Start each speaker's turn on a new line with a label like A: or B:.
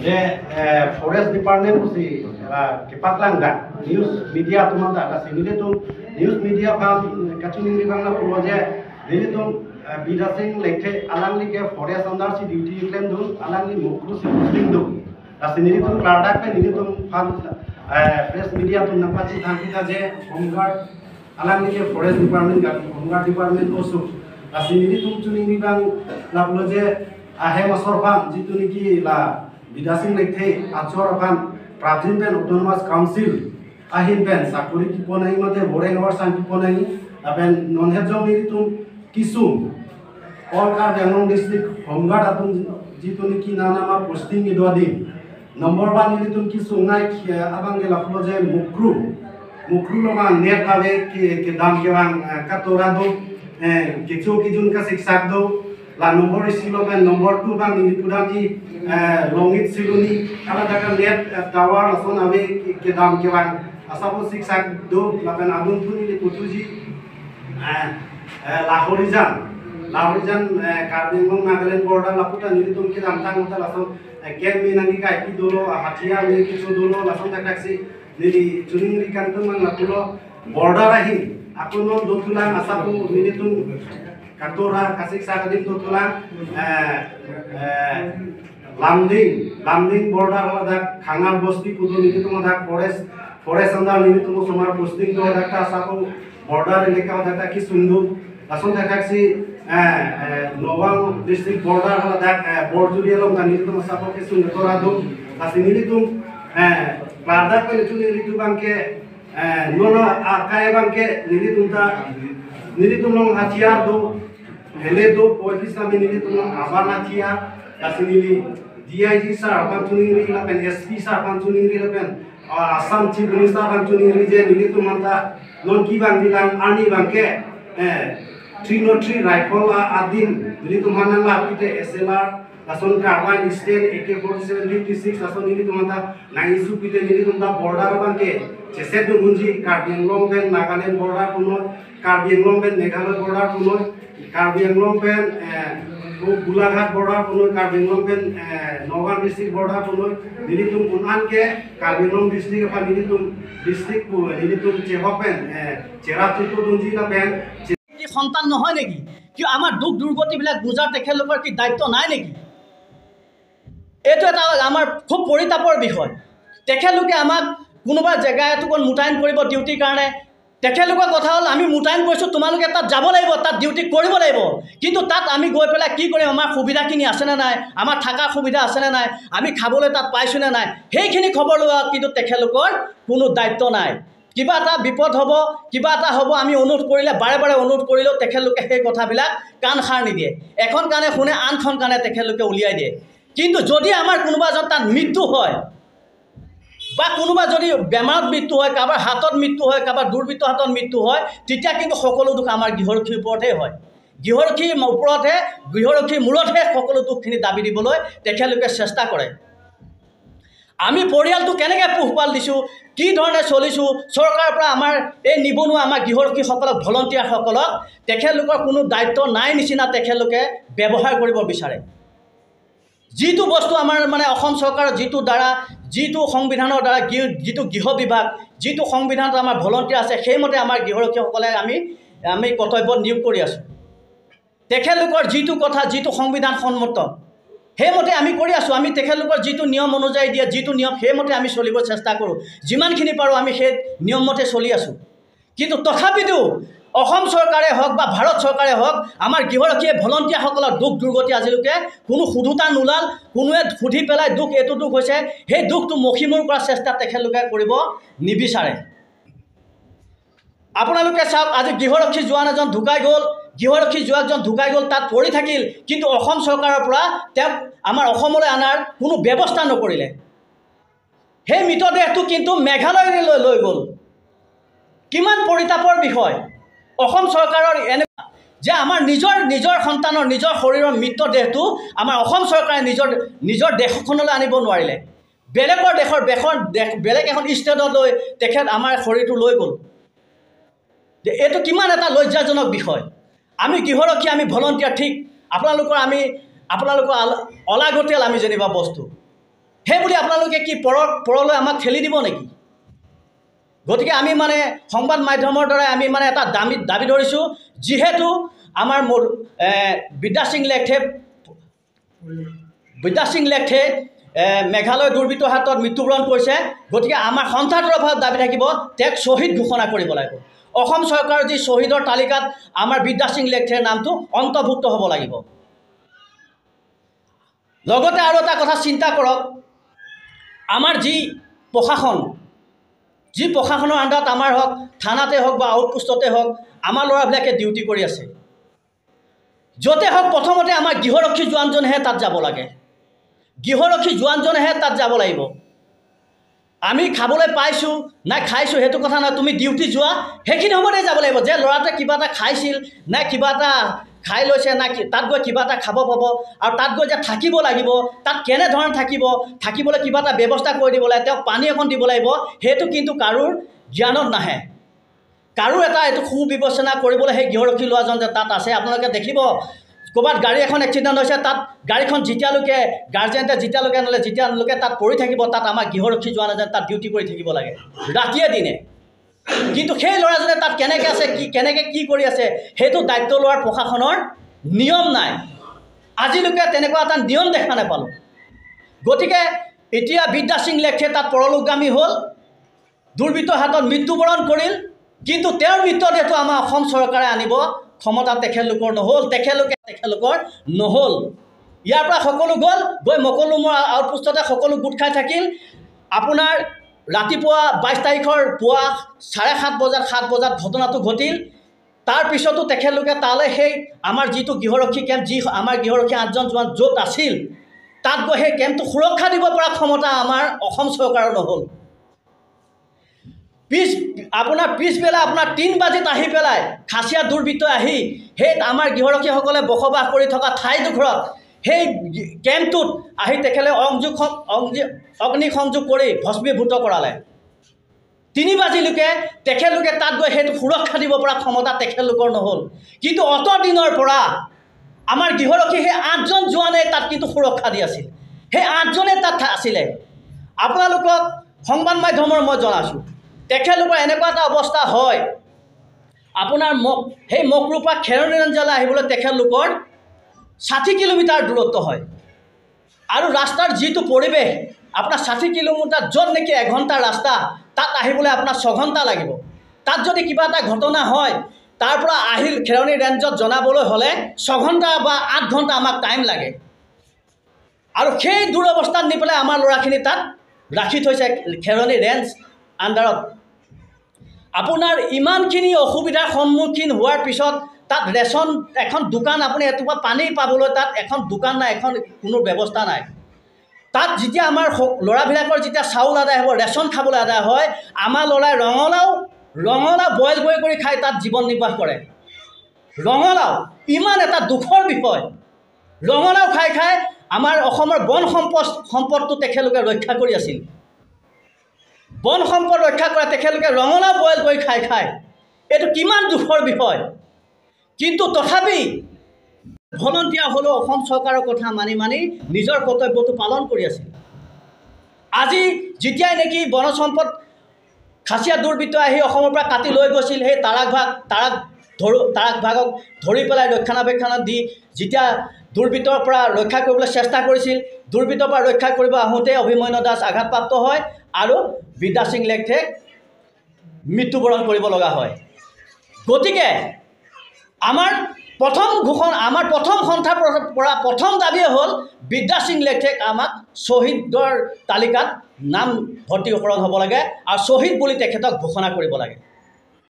A: যে forest department কুছি kepaklang dak news media tuman dak simile tu news media kam kachuni bangla pulo je dili tu bidasing lekhe alangli ke forest under si duty claim du alangli mukru si muslim du simile tu kladak pe nili tu fan press media tu napachi thanki ta je homeguard alangli ke forest department ga homeguard department osu simile tu chuni bang lablo je ahe masor bang jitu niki la bidasing lekhe achor bang Prajin pen autonomous council ahin pen sakuri ki ponai mate boreng war san ki ponai apen non hejong ni tum kisum all ka Bangalore district homeguard atum jituni ki nana ma posting ni dodi number 1 ni tum kisum nai abange laplo je mukru lo ma net ave ke dam ke bang katora do kichu ki jun ka siksak do la number silo pen number 2 bang ni pudam ji longit siluni ala daga net tower ason ave ke dam ke bang asapo siksak do la pen adun thuni le kutuji lahorijan karbingong nagaland border laputa ni tum ke dam tang uta lason ken mi nangi kai ki dolo hatia ni kichu dolo lason taksi ni chuning ri kan tum mang lapulo border ahin akuno dotulang asapo ni tum katora kasik sagadim dotulang Lamding border ada Khangar Bosti putu ni tu ada forest anda ni tu somar posting tu ada sapo border eleka ada ki sundu lason dekhasi Nowang district border ada borduri lo ni tu sapo ki sundu torado asini ni tu parda pe tu ni tu bangke nono akai bangke ni tu long hatiar do hele do police na ni tu abana thia asini DIG sir apan tuning ri lapen SP sir apan tuning ri lapen Assam chief minister apan tuning ri je nili tu manta non ki bang bilang ani bangke 303 rifle adin nili tu manang la pite SLR lason karwan state AK4756 lason nili tu manta naisu pite nili tu border bangke jese tu munji Karbi Anglong pen Nagaland border puno Karbi Anglong pen Meghalaya border puno Karbi Anglong pen Gulaghat border puno Karbi Anglong pen Nowang district border puno nili tum unan ke Karbi Anglong district apa nili tum district pu nili tum chehopen cherachuto dunji na pen
B: কি সন্তান নহয় নেকি কি আমাৰ দুখ দুৰ্গতি বিলাক বুজাৰ তেখেতলোকৰ কি দায়িত্ব নাই নেকি এইটো এটা আমাৰ খুব পৰিতাপৰ বিষয় তেখেতলোকে আমাক কোনোবা জেগা এটুকত মুতায়ন কৰিব ডিউটিৰ কাৰণে তেখেতলোকৰ কথা হ'ল আমি মুতায়ন কৰিছোঁ তোমালোকে তাত যাব লাগিব তাত ডিউটি কৰিব লাগিব কিন্তু তাত আমি গৈ পেলাই কি কৰিম আমাৰ সুবিধাখিনি আছেনে নাই আমাৰ থাকা সুবিধা আছেনে নাই আমি খাবলৈ তাত পাইছোঁনে নাই সেইখিনি খবৰ লোৱা কিন্তু তেখেতলোকৰ কোনো দায়িত্ব নাই কিবা এটা বিপদ হ'ব কিবা এটা হ'ব আমি অনুৰোধ কৰিলে বাৰে বাৰে অনুৰোধ কৰিলেও তেখেতলোকে সেই কথাবিলাক কাণ সাৰ নিদিয়ে এখন কাণে শুনে আনখন কাণে তেখেতলোকে উলিয়াই দিয়ে কিন্তু যদি আমাৰ কোনোবা এজন তাত মৃত্যু হয় বা কোনোবা যদি বেমাৰত মৃত্যু হয় কাৰোবাৰ হাতত মৃত্যু হয় কাৰোবাৰ দুৰ্বৃত্ত হাতত মৃত্যু হয় তেতিয়া কিন্তু সকলো দুখ আমাৰ গৃহৰক্ষীৰ ওপৰতহে হয় গৃহৰক্ষীৰ ওপৰতহে গৃহৰক্ষীৰ মূৰতহে সকলো দুখখিনি দাবী দিবলৈ তেখেতলোকে চেষ্টা কৰে আমি পৰিয়ালটো কেনেকৈ পোহপাল দিছোঁ কি ধৰণে চলিছোঁ চৰকাৰৰ পৰা আমাৰ এই নিবনুৱা আমাৰ গৃহৰক্ষীসকলক ভলণ্টিয়াৰসকলক তেখেতলোকৰ কোনো দায়িত্ব নাই নিচিনা তেখেতলোকে ব্যৱহাৰ কৰিব বিচাৰে যিটো বস্তু আমাৰ মানে অসম চৰকাৰৰ যিটো সংবিধানৰ দ্বাৰা যিটো গৃহ বিভাগ যিটো সংবিধানত আমাৰ ভলণ্টিয়াৰ আছে সেইমতে আমাৰ গৃহৰক্ষীসকলে আমি কৰ্তব্য নিয়োগ কৰি আছোঁ তেখেতলোকৰ যিটো কথা যিটো সংবিধান সন্মত সেইমতে আমি কৰি আছোঁ আমি তেখেতলোকৰ যিটো নিয়ম অনুযায়ী দিয়ে যিটো নিয়ম সেইমতে আমি চলিব চেষ্টা কৰোঁ যিমানখিনি পাৰোঁ আমি সেই নিয়মমতে চলি আছোঁ কিন্তু তথাপিতো অসম চৰকাৰে হওক বা ভাৰত চৰকাৰে হওক আমাৰ গৃহৰক্ষীয়ে ভলণ্টিয়াৰসকলৰ দুখ দুৰ্গতি আজিলৈকে কোনো শুধোতা নোলাল কোনোৱে সুধি পেলাই দুখ এইটো দুখ হৈছে সেই দুখটো মষিমূৰ কৰাৰ চেষ্টা তেখেতলোকে কৰিব নিবিচাৰে আপোনালোকে চাওক আজি গৃহৰক্ষী জোৱান এজন ঢুকাই গ'ল গৃহৰক্ষী জোৱানজন ঢুকাই গ'ল তাত পৰি থাকিল কিন্তু অসম চৰকাৰৰ পৰা তেওঁক আমাৰ অসমলৈ অনাৰ কোনো ব্যৱস্থা নকৰিলে সেই মৃতদেহটো কিন্তু মেঘালয়লৈ লৈ গ'ল কিমান পৰিতাপৰ বিষয় অসম চৰকাৰৰ এনে যে আমাৰ নিজৰ সন্তানৰ নিজৰ শৰীৰৰ মৃতদেহটো আমাৰ অসম চৰকাৰে নিজৰ দেশখনলৈ আনিব নোৱাৰিলে বেলেগৰ বেলেগ এখন ষ্টেটলৈ তেখেত আমাৰ শৰীৰটো লৈ গ'ল। এইটো কিমান এটা লজ্জাজনক বিষয়। আমি গৃহৰক্ষী, আমি ভলণ্টিয়াৰ, ঠিক আপোনালোকৰ অলাগতিয়াল আমি যেনিবা বস্তু, সেই বুলি আপোনালোকে কি পৰলৈ আমাক ঠেলি দিব নেকি? গতিকে আমি মানে সংবাদ মাধ্যমৰ দ্বাৰাই আমি মানে এটা দাবী ধৰিছোঁ, যিহেতু আমাৰ বিদ্যা সিং লেথে মেঘালয় দুৰ্বৃত্তৰ হাতত মৃত্যুবৰণ কৰিছে। গতিকে আমাৰ সন্থাটোৰ অভাৱ দাবী থাকিব, তেওঁক শ্বহীদ ঘোষণা কৰিব লাগিব। অসম চৰকাৰৰ যি শ্বহীদৰ তালিকাত আমাৰ বিদ্যা সিং লেথেৰ নামটো অন্তৰ্ভুক্ত হ'ব লাগিব। লগতে আৰু এটা কথা চিন্তা কৰক, আমাৰ যি প্ৰশাসনৰ আণ্ডাৰত আমাৰ হওক, থানাতে হওক বা আউটপোষ্টতে হওক, আমাৰ ল'ৰাবিলাকে ডিউটি কৰি আছে। য'তে হওক প্ৰথমতে আমাৰ গৃহৰক্ষী জোৱানজনেহে তাত যাব লাগে, গৃহৰক্ষী জোৱানজনেহে তাত যাব লাগিব। আমি খাবলৈ পাইছোঁ নাই খাইছোঁ সেইটো কথা নহয়, তুমি ডিউটি যোৱা সেইখিনি সময়তে যাব লাগিব। যে ল'ৰাটোৱে কিবা এটা খাইছিল নাই কিবা এটা খাই লৈছে নাই তাত গৈ কিবা এটা খাব পাব, আৰু তাত গৈ যে থাকিব লাগিব, তাত কেনেধৰণে থাকিবলৈ কিবা এটা ব্যৱস্থা কৰি দিব লাগে, তেওঁক পানী এখন দিব লাগিব, সেইটো কিন্তু কাৰোৰ জ্ঞানত নাহে। কাৰো এটা এইটো সুবিবেচনা কৰিবলৈ সেই গৃহৰক্ষী ল'ৰাজন যে তাত আছে। আপোনালোকে দেখিব ক'ৰবাত গাড়ী এখন এক্সিডেণ্ট হৈছে, তাত গাড়ীখন যেতিয়ালৈকে যেতিয়ালৈকে তাত পৰি থাকিব, তাত আমাৰ গৃহৰক্ষী জোৱান এজন তাত ডিউটি কৰি থাকিব লাগে ৰাতিয়ে দিনে। কিন্তু সেই ল'ৰাজনে তাত কেনেকৈ আছে, কেনেকৈ কি কৰি আছে, সেইটো দায়িত্ব লোৱাৰ প্ৰশাসনৰ নিয়ম নাই। আজিলৈকে তেনেকুৱা এটা নিয়ম দেখা নাপালোঁ। গতিকে এতিয়া বিদ্যা সিং লেথে তাত পৰলোকগামী হ'ল, দুৰ্বৃত্তৰ হাতত মৃত্যুবৰণ কৰিল। কিন্তু তেওঁৰ মৃতদেহটো আমাৰ অসম চৰকাৰে আনিব ক্ষমতা তেখেতলোকৰ নহ'ল। ইয়াৰ পৰা সকলো গ'ল, গৈ মকলুমৰ আউটপোষ্টতে সকলো গোট খাই থাকিল। আপোনাৰ ৰাতিপুৱা 22 তাৰিখৰ পুৱা 7:30 বজাত ঘটনাটো ঘটিল। তাৰপিছতো তেখেতলোকে তালৈ সেই আমাৰ যিটো গৃহৰক্ষী কেম্প, যি আমাৰ গৃহৰক্ষী 8জন জোৱান য'ত আছিল, তাত গৈ সেই কেম্পটো সুৰক্ষা দিব পৰা ক্ষমতা আমাৰ অসম চৰকাৰৰ নহ'ল। পিছবেলা আপোনাৰ 3 বাজিত আহি পেলাই খাচীয়া দুৰ্বৃত্তই আহি সেই আমাৰ গৃহৰক্ষীসকলে বসবাস কৰি থকা ঠাইডোখৰত সেই কেম্পটোত আহি তেখেতে অগ্নিসংযোগ কৰি ভস্মীভূত কৰালে। 3 বাজিলৈকে তেখেতলোকে তাত গৈ সেইটো সুৰক্ষা দিব পৰা ক্ষমতা তেখেতলোকৰ নহ'ল। কিন্তু অত দিনৰ পৰা আমাৰ গৃহৰক্ষী সেই 8জন জোৱানে তাত কিন্তু সুৰক্ষা দি আছিল, সেই 8জনে তাত আছিলে। আপোনালোকক সংবাদ মাধ্যমৰ মই জনাইছোঁ, তেখেতলোকৰ এনেকুৱা এটা অৱস্থা হয়, আপোনাৰ সেই মকৰুৰ পৰা খেৰণি ৰেঞ্জলৈ আহিবলৈ তেখেতলোকৰ 60 কিলোমিটাৰ দূৰত্ব হয়। আৰু ৰাস্তাৰ যিটো পৰিৱেশ, আপোনাৰ 60 কিলোমিটাৰ য'ত নেকি 1 ঘণ্টাৰ ৰাস্তা, তাত আহিবলৈ আপোনাৰ 6 ঘণ্টা লাগিব। তাত যদি কিবা এটা ঘটনা হয়, তাৰ পৰা আহি খেৰণি ৰেঞ্জত জনাবলৈ হ'লে 6 ঘণ্টা বা 8 ঘণ্টা আমাক টাইম লাগে। আৰু সেই দুৰৱস্থাত নি পেলাই আমাৰ ল'ৰাখিনি তাত ৰাখি থৈছে খেৰণি ৰেঞ্জ আণ্ডাৰত। আপোনাৰ ইমানখিনি অসুবিধাৰ সন্মুখীন হোৱাৰ পিছত তাত ৰেচন এখন দোকান, আপুনি এটুপা পানী পাবলৈ তাত এখন দোকান নাই, এখন কোনো ব্যৱস্থা নাই। তাত যেতিয়া আমাৰ ল'ৰাবিলাকৰ যেতিয়া চাউল আদায় হ'ব, ৰেচন খাবলৈ আদায় হয়, আমাৰ ল'ৰাই ৰঙালাও বইল কৰি খাই তাত জীৱন নিৰ্বাহ কৰে। ৰঙালাও ইমান এটা দুখৰ বিষয়। ৰঙালাও খাই আমাৰ অসমৰ বন সম্পদটো তেখেতলোকে ৰক্ষা কৰি আছিল। বন সম্পদ ৰক্ষা কৰা তেখেতলোকে ৰঙালাও বইল কৰি খাই এইটো কিমান দুখৰ বিষয়। কিন্তু তথাপি ভলণ্টিয়াৰ হ'লেও অসম চৰকাৰৰ কথা মানি নিজৰ কৰ্তব্যটো পালন কৰি আছিল। আজি যেতিয়াই নেকি বন সম্পদ খাচীয়া দুৰ্বৃত্ত আহি অসমৰ পৰা কাটি লৈ গৈছিল, সেই তাৰাক ভাগক ধৰি পেলাই ৰক্ষণাবেক্ষণ দি যেতিয়া দুৰ্বৃত্তৰ পৰা ৰক্ষা কৰিবলৈ চেষ্টা কৰিছিল, দুৰ্বৃত্তৰ পৰা ৰক্ষা কৰিব আহোঁতে অভিমন্যু দাস আঘাতপ্ৰাপ্ত হয় আৰু বিদ্যা সিং লেথে মৃত্যুবৰণ কৰিব লগা হয়। গতিকে আমাৰ প্ৰথম সন্থাৰ পৰা প্ৰথম দাবীয়ে হ'ল বিদ্যা সিং লেথেক আমাক শ্বহীদৰ তালিকাত নাম ভৰ্তিকৰণ হ'ব লাগে আৰু শ্বহীদ বুলি তেখেতক ঘোষণা কৰিব লাগে।